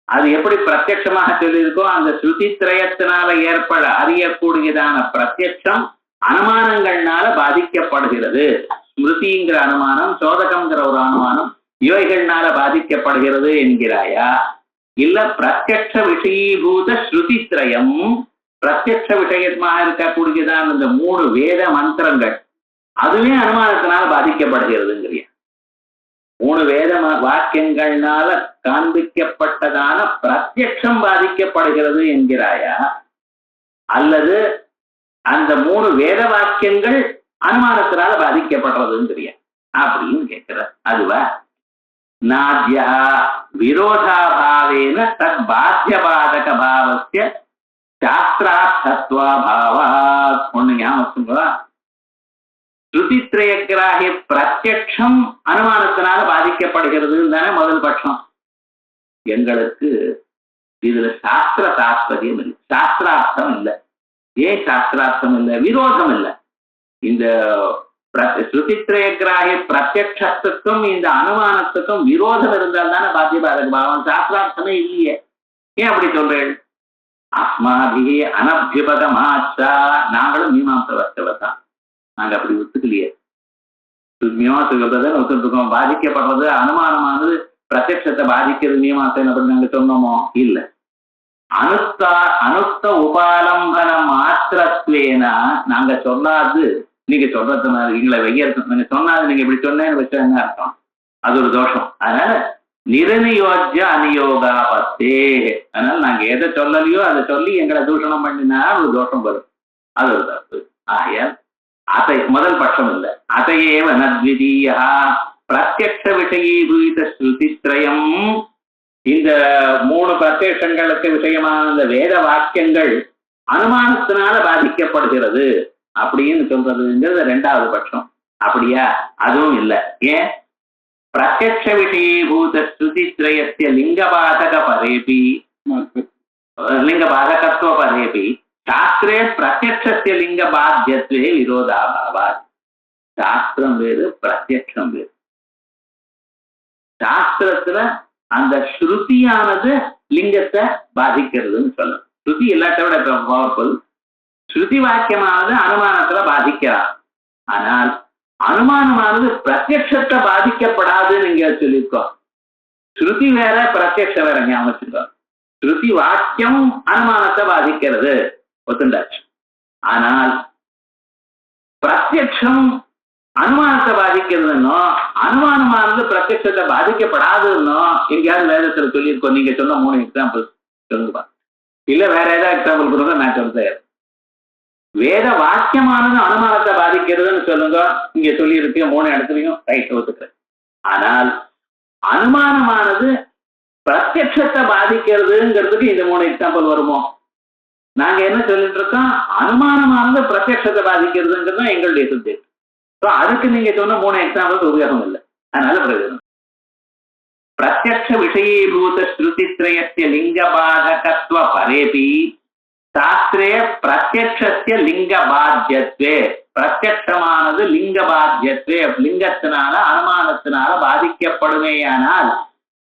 அது எப்படி பிரத்யட்சமாக சொல்லியிருக்கோ அந்த ஸ்ருதித்ரயத்தினால ஏற்பட அறியக்கூடியதான பிரத்யட்சம் அனுமானங்கள்னால பாதிக்கப்படுகிறது. ஸ்மிருதிங்கிற அனுமானம், சோதகம்ங்கிற ஒரு அனுமானம் இவைகள்னால பாதிக்கப்படுகிறது என்கிறாயா? இல்ல பிரத்யக்ஷ விஷயீபூத ஸ்ருதித்ரயம் பிரத்யக்ஷ விஷயமாக இருக்கக்கூடியதான் இந்த 3 வேத மந்திரங்கள் அதுவே அனுமானத்தினால பாதிக்கப்படுகிறதுங்கிறியா? 3 வேத வாக்கியங்கள்னால காண்பிக்கப்பட்டதான பிரத்யக்ஷம் பாதிக்கப்படுகிறது என்கிறாயா? அல்லது அந்த 3 வேத வாக்கியங்கள் அனுமானத்தினால பாதிக்கப்படுறதுங்கிறியா அப்படின்னு கேட்கிற. அதுவா நாத்யா விரோதாபாவேன தத் பாத்திய பாதக பாவஸ்ய சாஸ்திரார்த்தத்வா பாவாத். ஒண்ணு ஞாபகம், ஸ்ருதித்ரயக்ராஹி பிரத்யக்ஷம் அனுமானத்தினால பாதிக்கப்படுகிறது தானே முதல் பட்சம். எங்களுக்கு இதுல சாஸ்திர தாத்பரியம் இல்லை, சாஸ்திரார்த்தம் இல்லை. ஏன் சாஸ்திரார்த்தம் இல்லை? விரோதம் இல்லை. இந்த ஸ்ருதித்ரயக்ராஹி பிரத்யக்ஷத்துக்கும் இந்த அனுமானத்துக்கும் விரோதம் இருந்தால் தானே பாத்திய பாதக பாவம். சாஸ்திரார்த்தமே இல்லையே. ஏன் அப்படி சொல்றேன்? அஸ்மாபி அனபியுபதமாச்சா நாங்களும் மீமாம்ச வர்த்தவத்தான். நாங்க அப்படி ஒத்துக்கலையே. மீமாம்சை ஒத்துருக்கோம். பாதிக்கப்படுறது அனுமானமானது பிரத்யட்சத்தை பாதிக்கிறது மீமாம்சை அப்படி நாங்க சொன்னோமோ? இல்லை. அனுஸ்த உபாலம்பன மாத்திரத்வேனா நாங்க சொல்லாது நீங்க சொல்றது எங்களை வெய்யறது. நீங்க சொன்னாது நீங்க இப்படி சொன்னேன்னு வச்சா என்ன அர்த்தம்? அது ஒரு தோஷம். அதனால நிரநியோஜ்ய அநியோகா பத்தே. அதனால நாங்க எதை சொல்லலையோ அதை சொல்லி எங்களை தூஷணம் பண்ணினா ஒரு தோஷம் வரும். அது ஒரு தப்பு. ஆகையால் அதை முதல் பட்சம் இல்லை. அதையேவ நத்விதீயா பிரத்யக்ஷ விஷயீபூத ஸ்ருதித்ரயம். இந்த 3 பிரத்யக்ஷங்களுக்கு விஷயமான இந்த வேத வாக்கியங்கள் அனுமானத்தினால பாதிக்கப்படுகிறது அப்படின்னு சொல்றதுங்கிறது 2வது பட்சம். அப்படியா? அதுவும் இல்லை. ஏன்? பிரத்யக்ஷ விஷயீபூத ஸ்ருதித்ரயஸ்ய லிங்கபாதக பரேபி லிங்கபாதகத்துவ பரேபி சாஸ்திரே பிரத்யக்ஷஸ்ய லிங்க பாத்தியத்வே விரோதாபாவாத். சாஸ்திரம் வேறு, பிரத்யக்ஷம் வேறு. சாஸ்திரத்துல அந்த ஸ்ருதியானது லிங்கத்தை பாதிக்கிறதுன்னு சொல்லணும். ஸ்ருதி எல்லாத்த விட பவர்ஃபுல். ஸ்ருதி வாக்கியமானது அனுமானத்துல பாதிக்கலாம். ஆனால் அனுமானமானது பிரத்யட்சத்தை பாதிக்கப்படாதுன்னு நீங்க சொல்லியிருக்கோம். ஸ்ருதி வேற பிரத்யட்சம் வேற ஞாபகம். ஸ்ருதி வாக்கியம் அனுமானத்தை பாதிக்கிறது ஒத்துண்டாச்சு. ஆனால் பிரத்யட்சம் அனுமானத்தை பாதிக்கிறதுன்னோ அனுமானமானது பிரத்யட்சத்தை பாதிக்கப்படாதுன்னோ எங்கேயாவது வேதத்துல சொல்லியிருக்கோம். நீங்க சொன்ன 3 எக்ஸாம்பிள் சொல்லுங்க. இல்ல வேற ஏதாவது எக்ஸாம்பிள் கொடுங்க, நான் சொல்றேன். வேத வாக்கியமானது அனுமானத்தை பாதிக்கிறதுன்னு சொல்லுங்க. இங்க சொல்லியிருக்கு 3 இடத்துலையும், ரைட், ஒத்துக்கிறேன். ஆனால் அனுமானமானது பிரத்யட்சத்தை பாதிக்கிறதுங்கிறதுக்கு இந்த 3 எக்ஸாம்பிள் வருமோ? நாங்க என்ன சொல்லிட்டு இருக்கோம்? அனுமானமானது பிரத்யட்சத்தை பாதிக்கிறதுங்கிறது எங்களுடைய சப்ஜெக்ட். அதுக்கு நீங்க சொன்ன 3 எக்ஸாம்பிள் உபயோகம் இல்லை. அதனால பிரயோஜனம். பிரத்யக்ஷ விஷயீபூத ஸ்ருதித்ரயஸ்ய லிங்கபாதகத்வ பரேபி சாஸ்திரே பிரத்யக்ஷஸ்ய லிங்கபாத்யத்வே. பிரத்யக்ஷமானது லிங்கபாத்யத்வே, லிங்கத்தினால அனுமானத்தினால பாதிக்கப்படுமேயானால்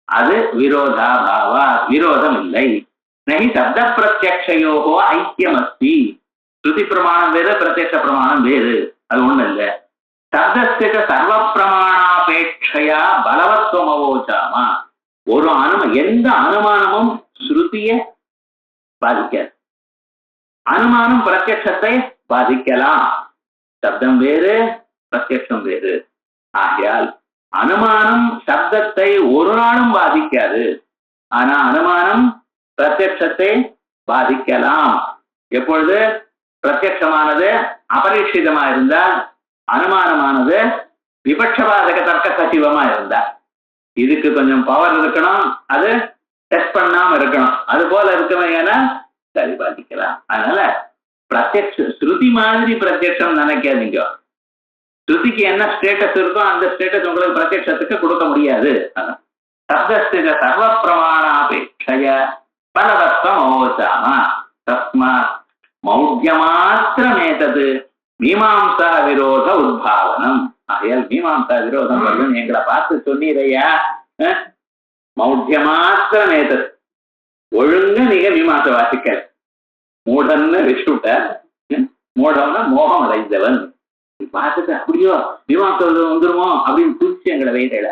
அது விரோதாபாவா, விரோதம் இல்லை. நஹி சப்த பிரத்யக்ஷயோகோ ஐக்கியமஸ்தி. ஸ்ருதி பிரமாணம் வேறு, பிரத்யக்ஷ பிரமாணம் வேறு, அது ஒண்ணு இல்லை. சப்தஸ்ய சர்வ பிரமாணாபேட்சையா பலவத்வமவோச்சாமா. ஒரு எந்த அனுமானமும் ஸ்ருதியை பாதிக்காது. அனுமானம் பிரத்யக்ஷத்தை பாதிக்கலாம். சப்தம் வேறு, பிரத்யக்ஷம் வேறு. ஆகையால் அனுமானம் சப்தத்தை ஒரு நாளும் பாதிக்காது. ஆனா அனுமானம் பிரத்யக்ஷத்தை பாதிக்கலாம். எப்பொழுது? பிரத்யக்ஷமானது அபரிஷிதமா இருந்தால், அனுமானமானது விபட்சபாதக தர்க்க சச்சிவமா இருந்தா. இதுக்கு கொஞ்சம் பவர் இருக்கணும், அது டெஸ்ட் பண்ணாம இருக்கணும். அது போல இருக்கவையான சரி பாதிக்கலாம். அதனால பிரத்யக்ஷ ஸ்ருதி மாதிரி பிரத்யக்ஷம் நினைக்காதீங்க. ஸ்ருதிக்கு என்ன ஸ்டேட்டஸ் இருக்கோ அந்த ஸ்டேட்டஸ் உங்களுக்கு பிரத்யக்ஷத்துக்கு கொடுக்க முடியாது. சப்தஸ்ய சர்வ பிரமாணாபேட்சைய பலவத்வம் ஓசாமா தஸ்மாத் மௌಢ்யமாத்திரமேதது மீமாம்சா விரோத உத்பாவனம். ஆகையால் மீமாம்சா விரோதம் வருதுன்னு எங்களை பார்த்து சொன்னீரையா. மௌಢ்யமாத்திரமேதது, ஒழுங்க நீங்க மீமாசை வாசிக்க. மூடன்னு விட்டுட்ட, மூடம்னா மோகம் அடைந்தவன். பார்த்துட்டு அப்படியோ மீமாசை வந்துருமோ அப்படின்னு துடிச்சு எங்களை வெயிடல.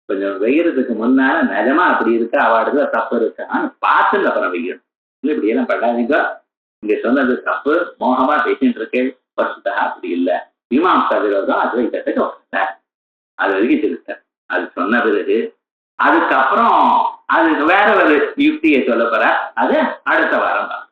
கொஞ்சம் வெய்யறதுக்கு முன்னால நிஜமா அப்படி இருக்கா, அவாடுல தப்பு இருக்கான்னு பார்த்துட்டு அப்புறம் வெய்யணும். இல்லை இப்படி எல்லாம் பண்ணாதீங்க. இங்க சொன்னது தப்பு, மோகமா பேசிட்டு இருக்கு. வசுதா அப்படி இல்லை. மீமாம்சா விரோதம் அத்வைதத்துக்கு வந்தார். அது வரைக்கும் சொல்லிட்டார். அது சொன்ன பிறகு அதுக்கப்புறம் அது வேற ஒரு யுக்தியை சொல்ல போற. அது அடுத்த வாரம் தான்.